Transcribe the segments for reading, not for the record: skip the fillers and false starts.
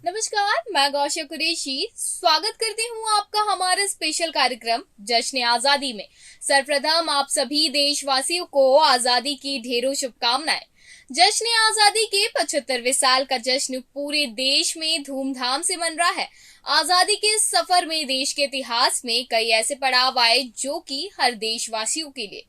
नमस्कार, मैं गौशिया कुरैशी स्वागत करती हूँ आपका हमारे स्पेशल कार्यक्रम जश्न आजादी में। सर्वप्रथम आप सभी देशवासियों को आजादी की ढेरों शुभकामनाएं। जश्न आजादी के 75वें साल का जश्न पूरे देश में धूमधाम से मन रहा है। आजादी के सफर में देश के इतिहास में कई ऐसे पड़ाव आए जो कि हर देशवासियों के लिए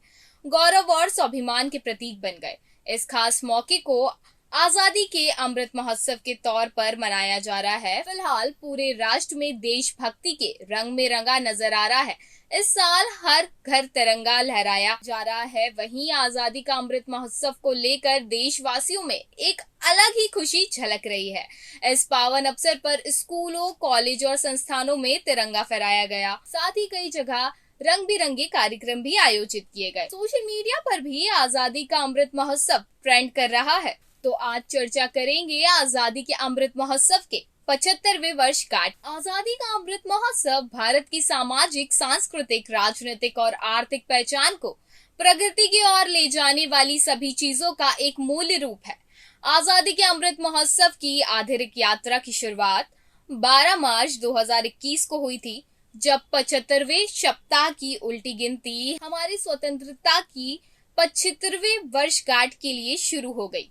गौरव और स्वाभिमान के प्रतीक बन गए। इस खास मौके को आजादी के अमृत महोत्सव के तौर पर मनाया जा रहा है। फिलहाल पूरे राष्ट्र में देशभक्ति के रंग में रंगा नजर आ रहा है। इस साल हर घर तिरंगा लहराया जा रहा है। वहीं आजादी का अमृत महोत्सव को लेकर देशवासियों में एक अलग ही खुशी झलक रही है। इस पावन अवसर पर स्कूलों, कॉलेज और संस्थानों में तिरंगा फहराया गया। साथ ही कई जगह रंग बिरंगे कार्यक्रम भी आयोजित किए गए। सोशल मीडिया पर भी आजादी का अमृत महोत्सव ट्रेंड कर रहा है। तो आज चर्चा करेंगे आजादी के अमृत महोत्सव के 75वें वर्षगांठ। आजादी का अमृत महोत्सव भारत की सामाजिक, सांस्कृतिक, राजनीतिक और आर्थिक पहचान को प्रगति की ओर ले जाने वाली सभी चीजों का एक मूल्य रूप है। आजादी के अमृत महोत्सव की आधिकारिक यात्रा की शुरुआत 12 मार्च 2021 को हुई थी, जब 75वें सप्ताह की उल्टी गिनती हमारी स्वतंत्रता की 75वें वर्षगांठ के लिए शुरू हो गई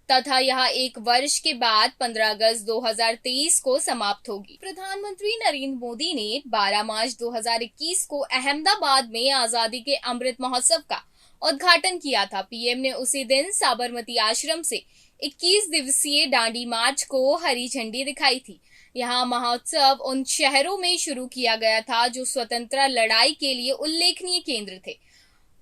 तथा यह एक वर्ष के बाद 15 अगस्त 2023 को समाप्त होगी। प्रधानमंत्री नरेंद्र मोदी ने 12 मार्च 2021 को अहमदाबाद में आजादी के अमृत महोत्सव का उद्घाटन किया था। पीएम ने उसी दिन साबरमती आश्रम से 21 दिवसीय दांडी मार्च को हरी झंडी दिखाई थी। यहाँ महोत्सव उन शहरों में शुरू किया गया था जो स्वतंत्रता लड़ाई के लिए उल्लेखनीय केंद्र थे।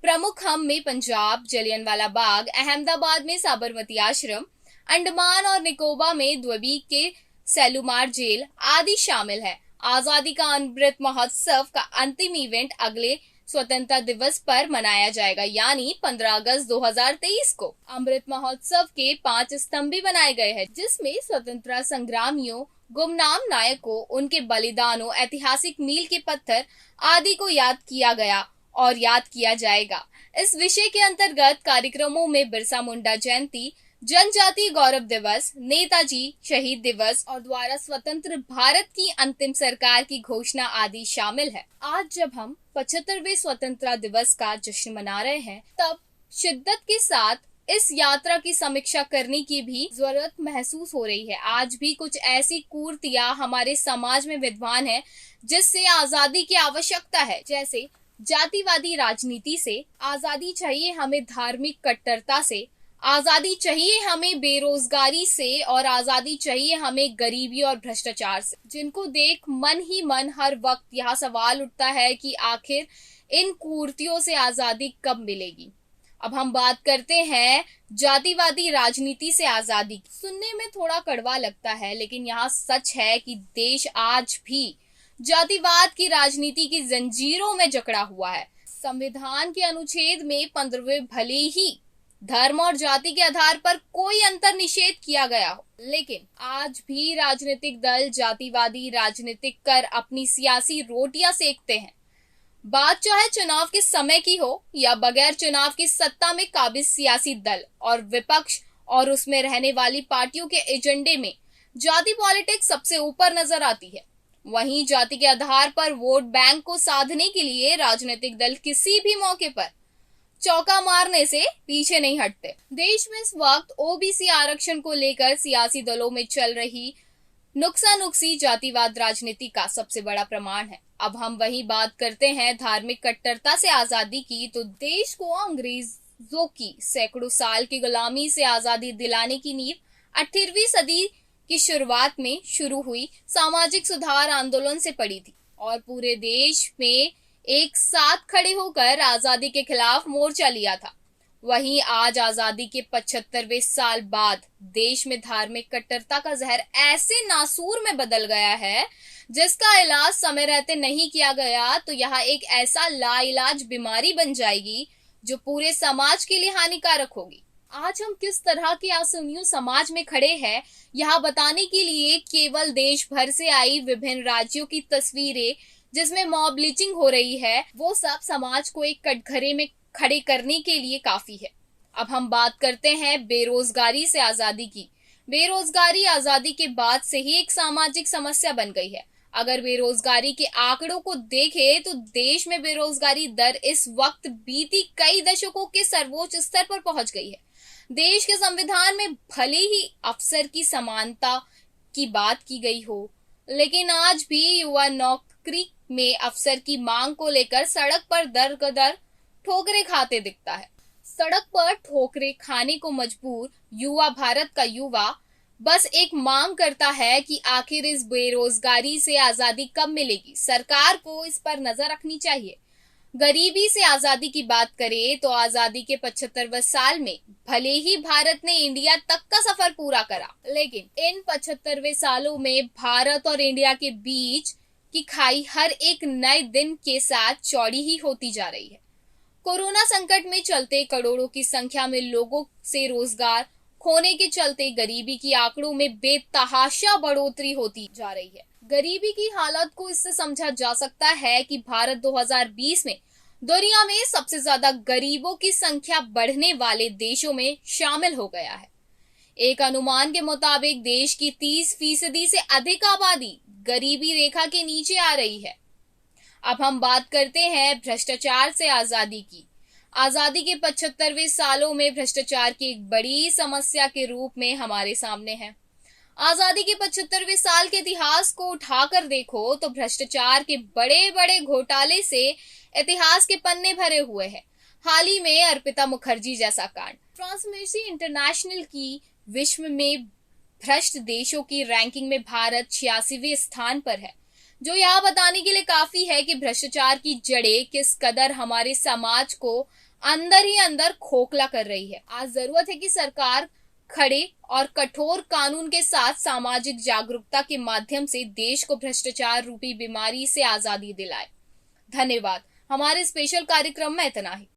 प्रमुख हम में पंजाब जलियांवाला बाग, अहमदाबाद में साबरमती आश्रम, अंडमान और निकोबार में द्वीप के सेलुमार जेल आदि शामिल है। आजादी का अमृत महोत्सव का अंतिम इवेंट अगले स्वतंत्रता दिवस पर मनाया जाएगा, यानी 15 अगस्त 2023 को। अमृत महोत्सव के 5 स्तंभ भी बनाए गए हैं, जिसमें स्वतंत्रता संग्रामियों, गुमनाम नायकों, उनके बलिदानों, ऐतिहासिक मील के पत्थर आदि को याद किया गया और याद किया जाएगा। इस विषय के अंतर्गत कार्यक्रमों में बिरसा मुंडा जयंती, जनजातीय गौरव दिवस, नेताजी शहीद दिवस और द्वारा स्वतंत्र भारत की अंतिम सरकार की घोषणा आदि शामिल है। आज जब हम 75वें स्वतंत्रता दिवस का जश्न मना रहे हैं, तब शिद्दत के साथ इस यात्रा की समीक्षा करने की भी जरूरत महसूस हो रही है। आज भी कुछ ऐसी कुरीतियां हमारे समाज में विद्यमान है जिससे आजादी की आवश्यकता है, जैसे जातिवादी राजनीति से आजादी चाहिए, हमें धार्मिक कट्टरता से आजादी चाहिए, हमें बेरोजगारी से और आजादी चाहिए हमें गरीबी और भ्रष्टाचार से, जिनको देख मन ही मन हर वक्त यह सवाल उठता है कि आखिर इन कुरीतियों से आजादी कब मिलेगी। अब हम बात करते हैं जातिवादी राजनीति से आजादी की। सुनने में थोड़ा कड़वा लगता है, लेकिन यहाँ सच है कि देश आज भी जातिवाद की राजनीति की जंजीरों में जकड़ा हुआ है। संविधान के अनुच्छेद में 15वें भले ही धर्म और जाति के आधार पर कोई अंतर निषेध किया गया हो, लेकिन आज भी राजनीतिक दल जातिवादी राजनीतिक कर अपनी सियासी रोटियां सेकते हैं। बात चाहे चुनाव के समय की हो या बगैर चुनाव की सत्ता में काबिज सियासी दल और विपक्ष और उसमें रहने वाली पार्टियों के एजेंडे में जाति पॉलिटिक्स सबसे ऊपर नजर आती है। वहीं जाति के आधार पर वोट बैंक को साधने के लिए राजनीतिक दल किसी भी मौके पर चौका मारने से पीछे नहीं हटते। देश में इस वक्त ओबीसी आरक्षण को लेकर सियासी दलों में चल रही नुक्सानुक्सी जातिवाद राजनीति का सबसे बड़ा प्रमाण है। अब हम वही बात करते हैं धार्मिक कट्टरता से आजादी की, तो देश को अंग्रेजों की सैकड़ों साल की गुलामी से आजादी दिलाने की नींव 18वीं सदी की शुरुआत में शुरू हुई सामाजिक सुधार आंदोलन से पड़ी थी और पूरे देश में एक साथ खड़े होकर आजादी के खिलाफ मोर्चा लिया था। वहीं आज आजादी के 75वें साल बाद देश में धार्मिक कट्टरता का जहर ऐसे नासूर में बदल गया है जिसका इलाज समय रहते नहीं किया गया तो यह एक ऐसा लाइलाज बीमारी बन जाएगी जो पूरे समाज के लिए हानिकारक होगी। आज हम किस तरह के असुनियों समाज में खड़े हैं, यह बताने के लिए केवल देश भर से आई विभिन्न राज्यों की तस्वीरें जिसमें मॉब लिंचिंग हो रही है, वो सब समाज को एक कटघरे में खड़े करने के लिए काफी है। अब हम बात करते हैं बेरोजगारी से आजादी की। बेरोजगारी आजादी के बाद से ही एक सामाजिक समस्या बन गई है। अगर बेरोजगारी के आंकड़ों को देखें तो देश में बेरोजगारी दर इस वक्त बीती कई दशकों के सर्वोच्च स्तर पर पहुंच गई है। देश के संविधान में भले ही अवसर की समानता की बात की गई हो, लेकिन आज भी युवा नौकरी में अवसर की मांग को लेकर सड़क पर दर कदर ठोकरे खाते दिखता है। सड़क पर ठोकरे खाने को मजबूर युवा भारत का युवा बस एक मांग करता है कि आखिर इस बेरोजगारी से आजादी कब मिलेगी। सरकार को इस पर नजर रखनी चाहिए। गरीबी से आजादी की बात करें तो आजादी के 75वें साल में भले ही भारत ने इंडिया तक का सफर पूरा करा, लेकिन इन 75वें सालों में भारत और इंडिया के बीच की खाई हर एक नए दिन के साथ चौड़ी ही होती जा रही है। कोरोना संकट में चलते करोड़ों की संख्या में लोगों से रोजगार खोने के चलते गरीबी की आंकड़ों में बेतहाशा बढ़ोतरी होती जा रही है। गरीबी की हालत को इससे समझा जा सकता है कि भारत 2020 में दुनिया में सबसे ज्यादा गरीबों की संख्या बढ़ने वाले देशों में शामिल हो गया है। एक अनुमान के मुताबिक देश की 30% से अधिक आबादी गरीबी रेखा के नीचे आ रही है। अब हम बात करते हैं भ्रष्टाचार से आजादी की। आजादी के 75वें सालों में भ्रष्टाचार की एक बड़ी समस्या के रूप में हमारे सामने है। आजादी के 75वें साल के इतिहास को उठाकर देखो तो भ्रष्टाचार के बड़े बड़े घोटाले से इतिहास के पन्ने भरे हुए हैं। हाल ही में अर्पिता मुखर्जी जैसा कांड। ट्रांसपेरेंसी इंटरनेशनल की विश्व में भ्रष्ट देशों की रैंकिंग में भारत 86वें स्थान पर है, जो यह बताने के लिए काफी है कि भ्रष्टाचार की जड़ें किस कदर हमारे समाज को अंदर ही अंदर खोखला कर रही है। आज जरूरत है कि सरकार खड़े और कठोर कानून के साथ सामाजिक जागरूकता के माध्यम से देश को भ्रष्टाचार रूपी बीमारी से आजादी दिलाए। धन्यवाद। हमारे स्पेशल कार्यक्रम में इतना ही।